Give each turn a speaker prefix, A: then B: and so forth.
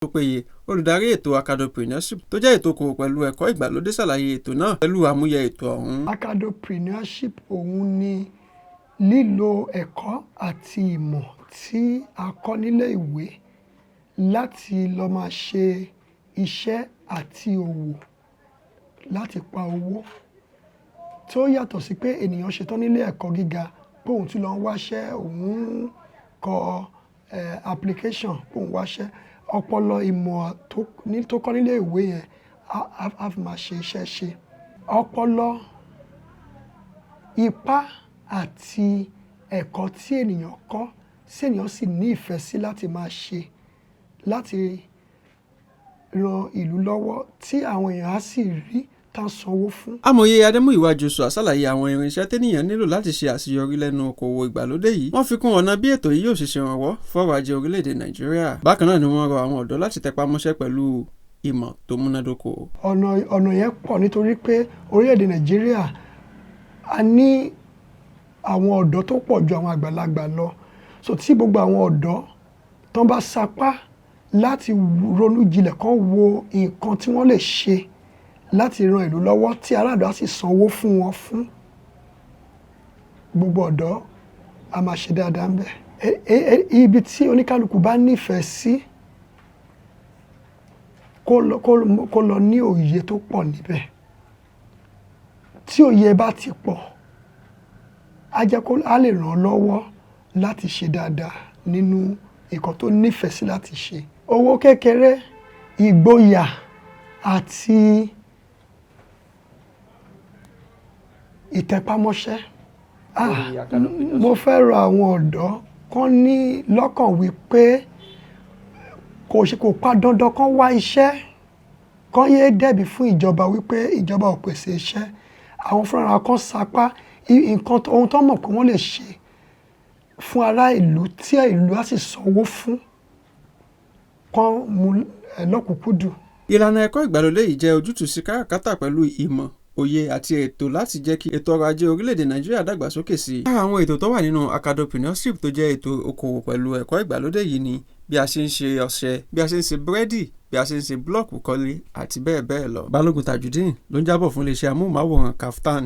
A: tó péye. Olùdarí ètò Acadopreneurship tó jẹ́ ètò okòwò pẹ̀lú ẹ̀kọ́ ìgbàlódé ṣàlàyé ètò náà pẹ̀lú àmúyẹ ètò ọ̀hún.
B: Acadopreneurship òun ni lílo ẹ̀kọ́ àti ìmọ̀ tí a kọ́ nílé ìwé láti lọ máa ṣe iṣẹ́ àti òwò láti pa owó, tó yàtọ̀ sí pé ènìyàn ṣetán nílé ẹ̀kọ́ gíga pé òun tún lọ ń wáṣẹ́, òun kọ application pé òun wáṣẹ́. Ọpọlọ ìmọ̀ tó kọ́ nílé ìwé yẹn á fi máa ṣe iṣẹ́ ṣe. Ọpọlọ, ipá àti ẹ̀kọ́ tí ènìyàn kọ́ tí ènìyàn sì ní ìfẹ́ sí láti máa ṣe láti ran ìlú lọ́wọ́ tí àwọn èèyàn á sì rí tá sanwó fún.
A: Amòye Adémúyìwá Joshua ṣàlàyé àwọn irinṣẹ́ ténìyàn nílò láti ṣe àṣeyọrí lẹ́nu okòwò ìgbàlódé yìí. Wọ́n fi kún ọ̀nà bí ètò yìí yóò ṣe ṣèrànwọ́ fọ́rọ̀ ajé orílẹ̀-èdè Nàìjíríà. Bákan náà ni wọ́n rọ àwọn ọ̀dọ́ láti tẹpá mọ́ṣẹ́ pẹ̀lú ìmọ̀ tó múnádóko.
B: Ọ̀nà yẹn pọ̀ nítorí pé orílẹ̀-èdè Nàìjíríà a ní àwọn ọ̀dọ́ tó pọ̀ ju àwọn àgbàlagbà lọ. So tí gbogbo àwọn ọ̀dọ́ tán bá sapá láti ronú jinlẹ̀ kán wo nǹkan tí wọ́n lè ṣe láti ran ìlú lọ́wọ́ tí aráàlú á sì sanwó fún wọn fún, gbogbo ọ̀dọ́ a máa ṣe dáadáa ń bẹ̀. Ibi tí oníkálukú bá nífẹ̀ẹ́ sí kó lọ ní òye tó pọ̀ níbẹ̀. Tí òye bá ti pọ̀, á lè ràn án lọ́wọ́ láti ṣe dáadáa nínú nǹkan tó nífẹ̀ẹ́ sí láti ṣe. Owó kékeré, ìgboyà àti ìtẹpámọ́ṣẹ́. Mo fẹ́ rọ àwọn ọ̀dọ́ kán ní lọ́kàn wípé kò pa dandan kán wá iṣẹ́, kán yéé dẹ̀bi fún ìjọba wípé ìjọba ò pèsè iṣẹ́. Àwọn fúnra kan sapá ohun tó mọ̀ pé wọ́n lè ṣe fún ará ìlú tí ìlú á sì sanwó fún, kán mú lọ́kùnkúndùn.
A: Ìlànà ẹ̀kọ́ ìgbàlódé yìí jẹ́ ojútùú sí káràkátà pẹ̀lú ìmọ̀, òye àti ètò láti jẹ́ kí ètò ọrọ̀ ajé orílẹ̀-èdè Nàìjíríà dàgbàsókè sí i. Lára àwọn ètò tó wà nínú Acadopreneurship tó jẹ́ ètò okòwò pẹ̀lú ẹ̀kọ́ ìgbàlódé yìí ni bí a ṣe ń ṣe ọṣẹ, bí a ṣe ń ṣe búrẹ́dì, bí a ṣe ń ṣe búlọ́ọ̀kù kọ́lé àti bẹ́ẹ̀ bẹ́ẹ̀ lọ. Balógun Tajudeen ló ń jábọ̀ fún iléeṣẹ́ amóhùnmáwòrán Kaftan.